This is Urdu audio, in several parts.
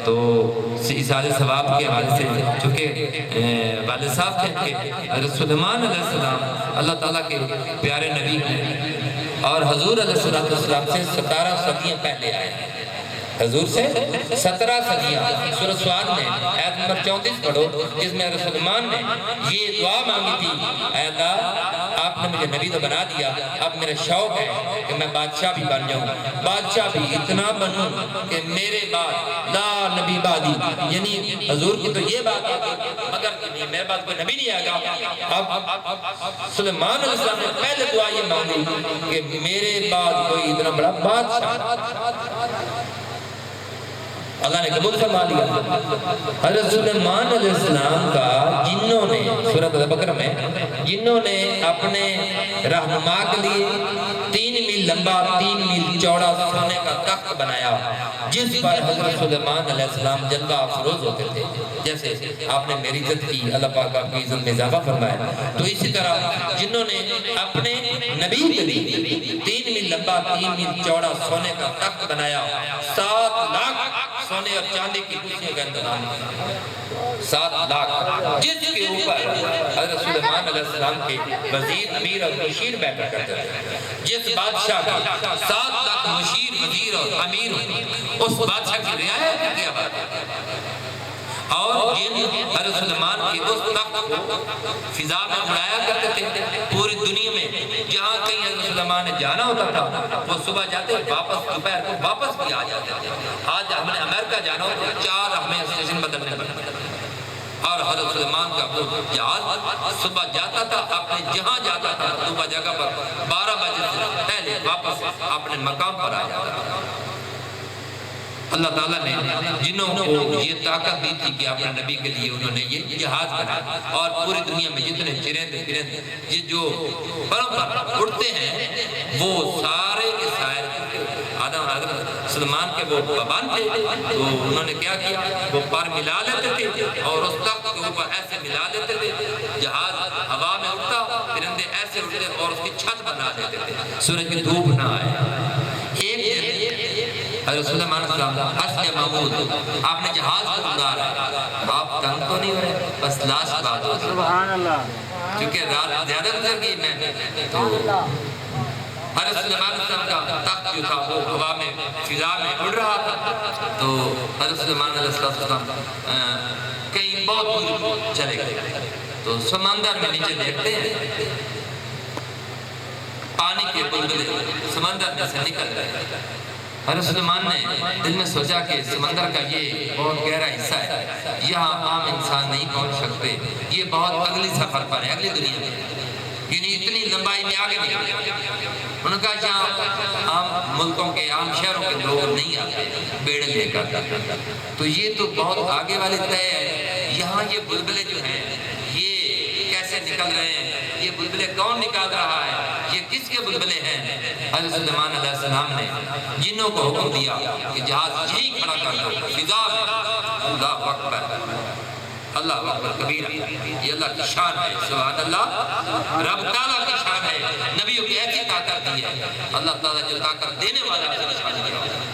تو ایصال ثواب کے حوالے سے چونکہ والد صاحب کہتے ہیں حضرت سلیمان علیہ السلام اللہ تعالیٰ کے پیارے نبی ہیں اور حضور علیہ السلام سے 17 صدیاں پہلے آئے ہیں، حضور سے 17 صدیاں۔ سورۃ سعد میں آیت نمبر 34 پڑھو، جس میں حضرت سلیمان نے یہ دعا مانگی تھی، اے اللہ آپ نے مجھے نبی تو بنا دیا، اب میرا شوق ہے کہ میں بادشاہ بھی بن جاؤں، بادشاہ بھی اتنا بنوں کہ میرے بعد لا نبی بعدی، یعنی حضور کی تو یہ بات ہے مگر میرے بعد کوئی نبی نہیں آئے گا۔ اب سلیمان علیہ السلام نے پہلے دعا یہ مانگی کہ میرے بعد کوئی اتنا بڑا بادشاہ، اللہ نے قبول فرما لیا۔ حضرت سلیمان علیہ السلام کا جنوں نے سورۃ البقرہ میں جنوں نے اپنے رہنما کے لیے 3 میل لمبا 3 میل چوڑا سونے کا تخت بنایا جس پر حضرت سلیمان علیہ السلام جلوہ افروز ہوتے تھے، جیسے آپ نے میری عزت کی، اللہ پاک آپ کی عزت میں اضافہ فرمایا، تو اسی طرح جنہوں نے اپنے نبی کے لیے 3 میل لمبا 3 میل چوڑا سونے کا تخت بنایا، 7 لاکھ سونے اور چاندی کی کرسیوں کا انتظام کیا، 7 لاکھ، جس کے اوپر حضرت سلیمان علیہ السلام کے وزیر امیر اور مشیر بیٹھا کرتے تھے، جس بادشاہ کا 7 لاکھ مشیر وزیر اور امیر اس بادشاہ کی رعایت کیا بات ہے، اور جن حضرت سلیمان کی اس تخت کو فضا میں اڑایا کرتے تھے پوری دنیا میں، جہاں کہیں حضرت سلیمان نے جانا ہوتا تھا وہ صبح جاتے واپس دوپہر کو واپس بھی آ جاتے تھے۔ آج ہم نے امریکہ جانا ہو تو 4 ہمیں اسٹیشن بدلنے پڑتے تھے، اور حضرت سلیمان کا وہ جہاز صبح جاتا تھا اپنے جہاں جاتا تھا صبح جگہ پر 12 بجے سے پہلے واپس اپنے مقام پر آ جاتا تھا۔ اللہ تعالیٰ نے جنہوں کو یہ طاقت دی تھی کہ اپنے نبی کے لیے انہوں نے یہ جہاز بنایا، اور پوری دنیا میں جتنے چرندے جو پروں پر اڑتے ہیں وہ سارے کے سارے آدم حضرت سلیمان کے وہ پابند تھے، تو انہوں نے کیا کیا، وہ پر ملا لیتے تھے اور اس تخت کے اوپر ایسے ملا لیتے تھے، جہاز ہوا میں اڑتا، پرندے ایسے اڑتے اور اس کی چھت بنا دیتے تھے سورج کی دھوپ نہ آئے۔ حضرت سلیمان علیہ السلام عرش محمود آپ نے جہاز کو اڑا رہا ہے، آپ تنگ تو نہیں ہو رہے، بس لاش بات ہو سبحان اللہ، کیونکہ رات زیادہ گزر گئی میں، تو حضرت سلیمان علیہ السلام کا تخت جو تھا وہ ہوا میں فضا میں اڑ رہا تھا، تو حضرت سلیمان علیہ السلام کہیں بہت دور چلے گئے، تو سمندر میں نیچے دیکھتے ہیں پانی کے بلبلے سمندر میں سے نکل رہے۔ حضرت سلیمان نے دل میں سوچا کہ سمندر کا یہ بہت گہرا حصہ ہے، یہاں عام انسان نہیں پہنچ سکتے، یہ بہت اگلی سفر پر ہے، اگلی دنیا میں، یعنی اتنی لمبائی میں آگے نہیں آتے۔ انہوں نے کہا یہاں عام ملکوں کے عام شہروں کے لوگ نہیں آتے بیڑے لے کر، تو یہ تو بہت آگے والے طے ہے، یہاں یہ بلبلے جو ہیں یہ کیسے نکل رہے ہیں، یہ بلبلے کون نکال رہا ہے، یہ کس کے بلبلے ہیں؟ حضرت سلیمان علیہ السلام نے جنوں کو حکم دیا کہ جہاز یہی کھڑا کر دو فضا میں، اللہ اکبر اللہ اکبر کبیرہ، یہ اللہ کی شان ہے، سبحان اللہ، رب تعالیٰ کی شان ہے، نبیوں کی ایسی طاقت دی ہے، اللہ تعالیٰ جو طاقت دینے والا ہے نشان کیا ہوتا ہے۔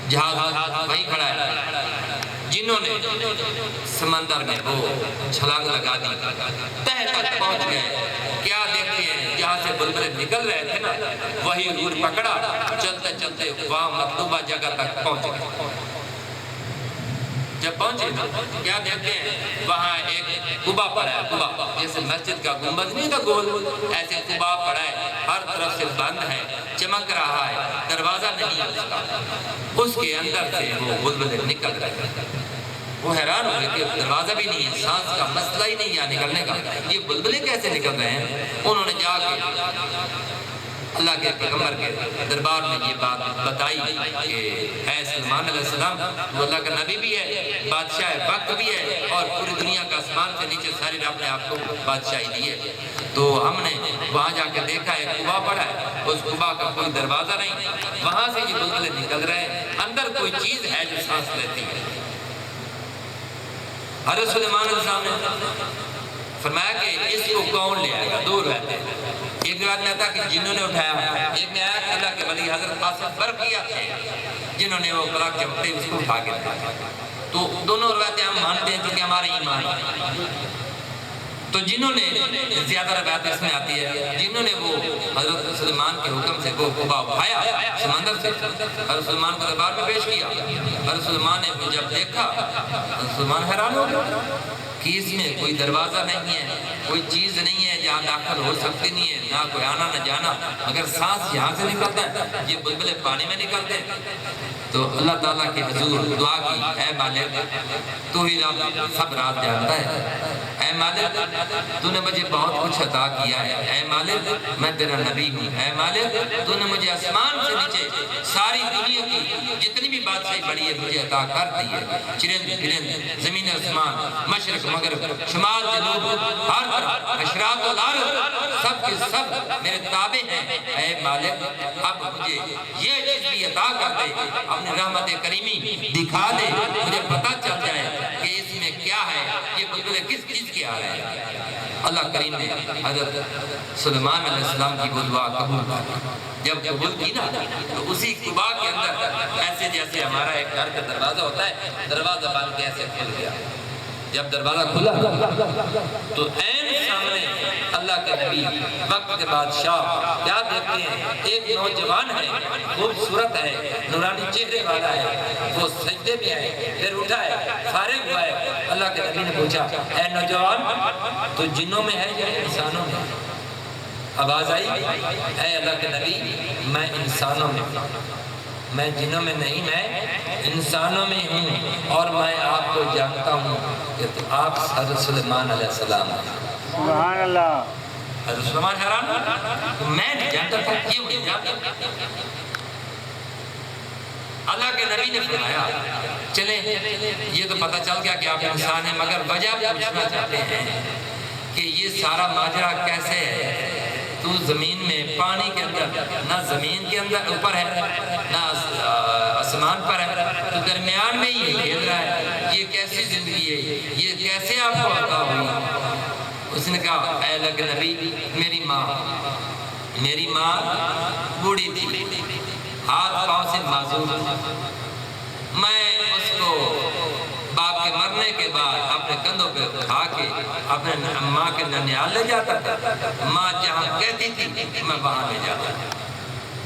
جہاز وہی کھڑا ہے، جنہوں نے سمندر میں وہ چھلانگ لگا دی، تہہ تک پہنچ گئے، کیا دیکھتے ہیں جہاں سے بلبلے نکل رہے تھے نا وہی عبور پکڑا، چلتے چلتے وہاں مطلوبہ جگہ تک پہنچ گئے۔ جب پہنچے کیا دیکھتے ہیں وہاں ایک قبا پڑا ہے، قبا جیسے مسجد کا گنبد نہیں تھا گول، ایسے قبا پڑا ہے، ہر طرف سے بند ہے، چمک رہا ہے، دروازہ نہیں ہے اس کا، اس کے اندر سے وہ بلبلے نکل رہے ہیں۔ وہ حیران ہوئے کہ دروازہ بھی نہیں ہے، سانس کا مسئلہ ہی نہیں ہے نکلنے کا، یہ بلبلے کیسے نکل رہے ہیں؟ انہوں نے جا کے اللہ کے پیغمبر کے دربار میں یہ بات بتائی کہ اے سلیمان علیہ السلام، وہ اللہ کا نبی بھی ہے، بادشاہ وقت بھی ہے، اور پوری دنیا کا آسمان سے نیچے ساری رب نے آپ کو بادشاہی دی ہے، تو ہم نے وہاں جا کے دیکھا ایک قبا پڑا ہے، اس قبا کا کوئی دروازہ نہیں، وہاں سے یہ بلبلے نکل رہے ہیں، اندر کوئی چیز ہے جو سانس لیتی ہے۔ حضرت سلیمان علیہ السلام نے فرمایا کہ اس کو کون لے آئے گا؟ دو رہتے ہیں، ایک روایت میں آتا کہ جنہوں نے اٹھایا، ایک میں آیا کہ اللہ کے ولی حضرت قاسم برقیہ تھے، جنہوں نے وہ کلاک چپتے اس کو اٹھا کے دیا۔ تو دونوں روایتیں ہم مانتے ہیں کیونکہ ہمارے ایمان ہے۔ تو جنہوں نے زیادہ روایت اس میں آتی ہے، جنہوں نے وہ حضرت سلیمان کے حکم سے وہ قبا اٹھایا سمندر سے، حضرت سلیمان کو دربار میں پیش کیا، حضرت سلیمان نے جب دیکھا حضرت سلیمان حیران ہو گیا کہ اس میں کوئی دروازہ نہیں ہے، کوئی چیز نہیں ہے جہاں داخل ہو سکتی نہیں ہے، نہ کوئی آنا نہ جانا، مگر سانس یہاں سے نکلتا ہے، یہ بلبلے پانی میں نکلتے ہیں۔ تو اللہ تعالیٰ کے حضور دعا کی، اے مالک تو ہی رب سب راز جانتا ہے، اے مالک تو نے مجھے بہت کچھ عطا کیا ہے، اے مالک میں تیرا نبی ہوں، اے مالک تو نے مجھے آسمان سے نیچے ساری دنیا کی جتنی بھی بادشاہی بڑی ہے مجھے عطا کر دی ہے، چرند گرند زمین آسمان مشرق مغرب شمال جنوب ہر طرف اشراق و الارض سب کے سب میرے تابع ہیں، اے مالک اب مجھے یہ چیز بھی عطا کر دے، اپنی رحمت کریمی دکھا دے، مجھے پتہ چل جائے کہ اس میں کیا ہے، یہ بلبلے کس چیز کے آ رہے ہیں۔ اللہ کریم نے حضرت سلیمان علیہ السلام کی وہ دعا قبول کی۔ جب قبول کی نا تو اسی قبا کے اندر ایسے جیسے ہمارا ایک گھر کا دروازہ ہوتا ہے، دروازہ بند کے ایسے کھل گیا۔ جب دروازہ کھلا تو عین سامنے اللہ کے نبی وقت کے بادشاہ کیا دیکھتے ہیں، ایک نوجوان ہے، خوبصورت ہے، نورانی چہرے والا ہے، وہ سجدے میں آئے، پھر اٹھا ہے، فارغ ہوا ہے۔ اللہ کے نبی نے پوچھا، اے نوجوان تو جنوں میں ہے یا انسانوں میں؟ آواز آئی، اے اللہ کے نبی میں انسانوں میں، میں جنوں میں نہیں، میں انسانوں میں ہوں، اور میں آپ کو جانتا ہوں کہ آپ حضرت سلیمان علیہ السلام ہیں۔ سبحان اللہ۔ حضرت سلیمان حیران، میں نہیں جانتا تھا، یہ مجھے جانتا۔ اللہ کے نبی نے فرمایا چلیں یہ تو پتہ چل گیا کہ آپ انسان ہیں، مگر وجہ پوچھنا چاہتے ہیں کہ یہ سارا ماجرا کیسے ہے؟ تو زمین میں پانی کے اندر، نہ زمین کے اندر اوپر ہے نہ آسمان پر ہے، تو درمیان میں ہی کھیل رہا ہے، یہ کیسی زندگی ہے، یہ کیسے آپ کو عطا ہوئی؟ اس نے کہا اے اللہ کے نبی میری ماں بوڑھی تھی، ہاتھ پاؤں سے معذور تھی، میں اس کو باپ کے مرنے کے بعد اپنے کندھوں پہ اٹھا کے اپنے ماں کے ننیال لے جاتا تھا، ماں جہاں کہتی تھی میں وہاں لے جاتا تھا،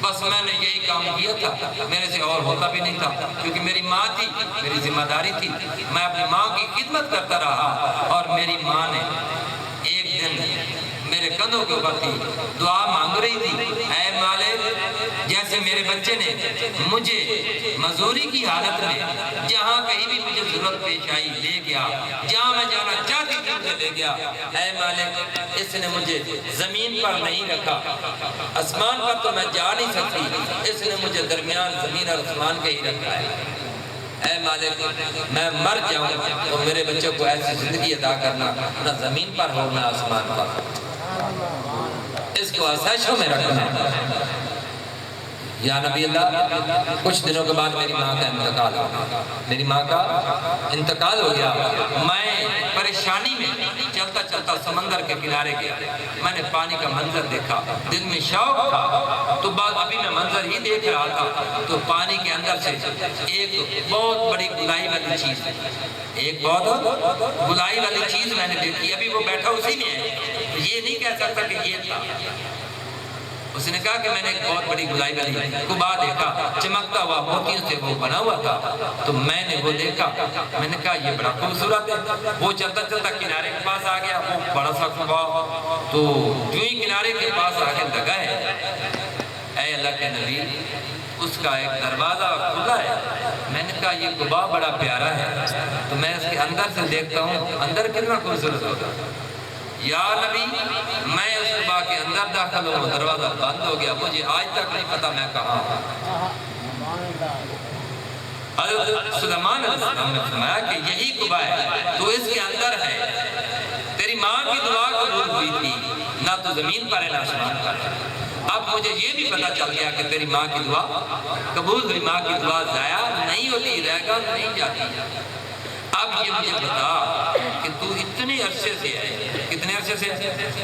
بس میں نے یہی کام کیا تھا، میرے سے اور ہوتا بھی نہیں تھا، کیونکہ میری ماں تھی، میری ذمہ داری تھی، میں اپنی ماں کی خدمت کرتا رہا، اور میری ماں نے ایک دن میرے کندھوں کے اوپر تھی، دعا مانگ رہی تھی، اے مالک جیسے میرے بچے نے مجھے مزدوری کی حالت میں جہاں کہیں بھی مجھے ضرورت پیش آئی لے گیا، جہاں میں جانا چاہتی تھی مجھے لے گیا، اے مالک اس نے مجھے زمین پر نہیں رکھا، آسمان پر تو میں جا نہیں سکتی، اس نے مجھے درمیان زمین اور آسمان کے ہی رکھا ہے، اے مالک میں مر جاؤں تو میرے بچوں کو ایسی زندگی عطا کرنا، نہ زمین پر ہو نہ آسمان پر، اس کو آسائشوں میں رکھنا۔ یا نبی اللہ کچھ دنوں کے بعد میری ماں کا انتقال ہو گیا، میری ماں کا انتقال ہو گیا، میں پریشانی میں چلتا چلتا سمندر کے کنارے گیا، میں نے پانی کا منظر دیکھا، دل میں شوق تھا، تو بعد ابھی میں منظر ہی دیکھ رہا تھا تو پانی کے اندر سے ایک بہت بڑی گلائی والی چیز، ایک بہت گلائی والی چیز میں نے دیکھی، ابھی وہ بیٹھا اسی میں ہے، یہ نہیں کہہ سکتا کہ یہ تھا۔ اس نے کہا کہ میں نے ایک بہت بڑی گلائی والی قبا دیکھا، چمکتا ہوا موتیوں سے وہ بنا ہوا تھا، تو میں نے وہ دیکھا، میں نے کہا یہ بڑا خوبصورت ہے، وہ چلتا چلتا کنارے کے پاس آ گیا، وہ بڑا سا قبا، تو جو ہی کنارے کے پاس آ کے لگا ہے، اے اللہ کے نبی اس کا ایک دروازہ کھلا ہے، میں نے کہا یہ قبا بڑا پیارا ہے، تو میں اس کے اندر سے دیکھتا ہوں اندر کتنا خوبصورت ہوگا، یا نبی میں اس قبا کے اندر داخل ہوں، دروازہ بند ہو گیا، مجھے آج تک نہیں پتا میں کہاں ہوں۔ حضرت سلیمان علیہ السلام نے فرمایا کہ یہی قبا ہے، تو اس کے اندر ہے، تیری ماں کی دعا قبول ہوئی تھی، نہ تو زمین پر ہے نہ آسمان پر ہے، اب مجھے یہ بھی پتا چل گیا کہ تیری ماں کی دعا قبول ہوئی، ماں کی دعا ضائع نہیں ہوتی، رہ گا نہیں جاتی۔ اب یہ مجھے بتا کہ تو اتنے عرصے سے ہے، کتنے عرصے سے؟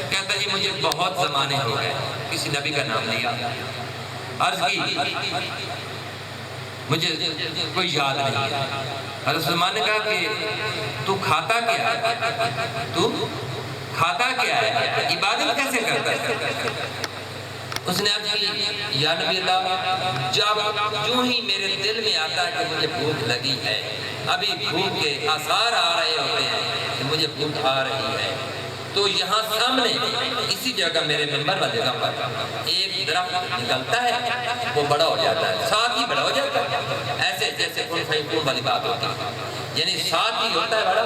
کہتا جی مجھے بہت زمانے ہو گئے، کسی نبی کا نام لیا، عرض کی مجھے کوئی یاد نہیں ہے۔ حضرت سلیمان نے کہا کہ تو کھاتا کیا ہے؟ تو کھاتا کیا ہے؟ عبادت کیسے کرتا ہے؟ اس نے عرض کی یا نبی اللہ، جب جو ہی میرے دل میں آتا ہے کہ مجھے بھوک لگی ہے، ابھی بھوک کے آثار آ رہے ہوتے ہیں کہ مجھے بھوک آ رہی ہے، تو یہاں سامنے اسی جگہ میرے ممبر والی جگہ پر ایک درخت نکلتا ہے، وہ بڑا ہو جاتا ہے، ساتھ ہی بڑا ہو جاتا ہے، ایسے جیسے کن فیکون والی بات ہوتی ہے، یعنی ساتھ ہی ہوتا ہے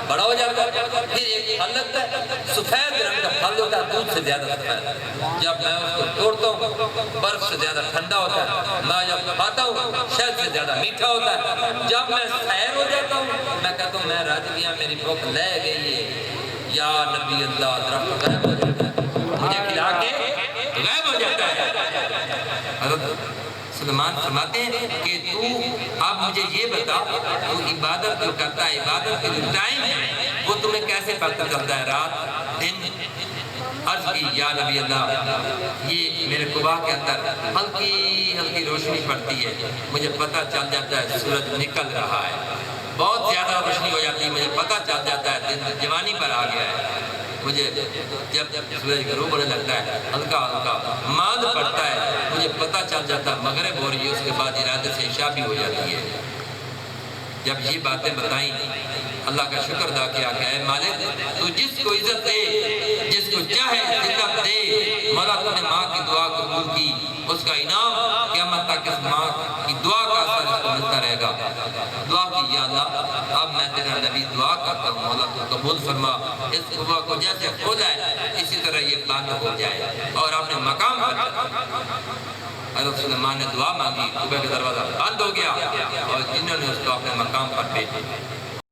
بڑا ہو جاتا ہے۔ پھر ایک پھل لگتا ہے، سفید رنگ کا پھل ہوتا ہے، دودھ سے زیادہ سفید، جب میں اس کو توڑتا ہوں برف سے زیادہ ٹھنڈا ہوتا ہے، میں جب کھاتا ہوں شہد سے زیادہ میٹھا ہوتا ہے، جب میں سیر ہو جاتا ہوں میں کہتا ہوں میں رج گیا، میری بھوک لے گئی ہے، یا نبی اللہ، درخت غائب ہو جاتا ہے، مجھے کھلا کے غائب ہو جاتا ہے۔ حضرت سلیمان فرماتے ہیں کہ تو اب مجھے یہ بتا، تو عبادت جو کرتا ہے، عبادت کے جو ٹائم ہے وہ تمہیں کیسے پتہ چلتا ہے، رات دن؟ عرض کی یا نبی اللہ، یہ میرے قبا کے اندر ہلکی ہلکی روشنی پڑتی ہے، مجھے پتہ چل جاتا ہے سورج نکل رہا ہے، بہت زیادہ روشنی ہو جاتی ہے، مجھے پتہ چل جاتا ہے دن جوانی پر آ گیا ہے، مجھے جب سورج غروب ہونے لگتا ہے ہلکا ہلکا ماند پڑتا ہے، مجھے پتہ چل جاتا ہے مغرب ہو رہی ہے، اس کے بعد ارادے سے عشاء بھی ہو جاتی ہے۔ جب یہ باتیں بتائیں اللہ کا شکر ادا کیا کہ اے مالک، تو جس کو عزت دے، جس کو چاہے عزت دے، مولا تو نے ماں کی دعا قبول کی، اس کا انعام قیامت تک اس ماں کی دعا کا اثر اس کو ملتا رہے گا۔ دعا کی یا اللہ، اب میں تیرا نبی دعا کرتا ہوں، مولا تو قبول فرما، اس قبا کو جیسے کھولا ہے اسی طرح یہ بند ہو جائے اور اپنے مقام پر۔ حضرت سلیمان نے دعا مانگی، قبا کا دروازہ بند ہو گیا اور جنہوں نے اس کو اپنے مقام پر بھیجا۔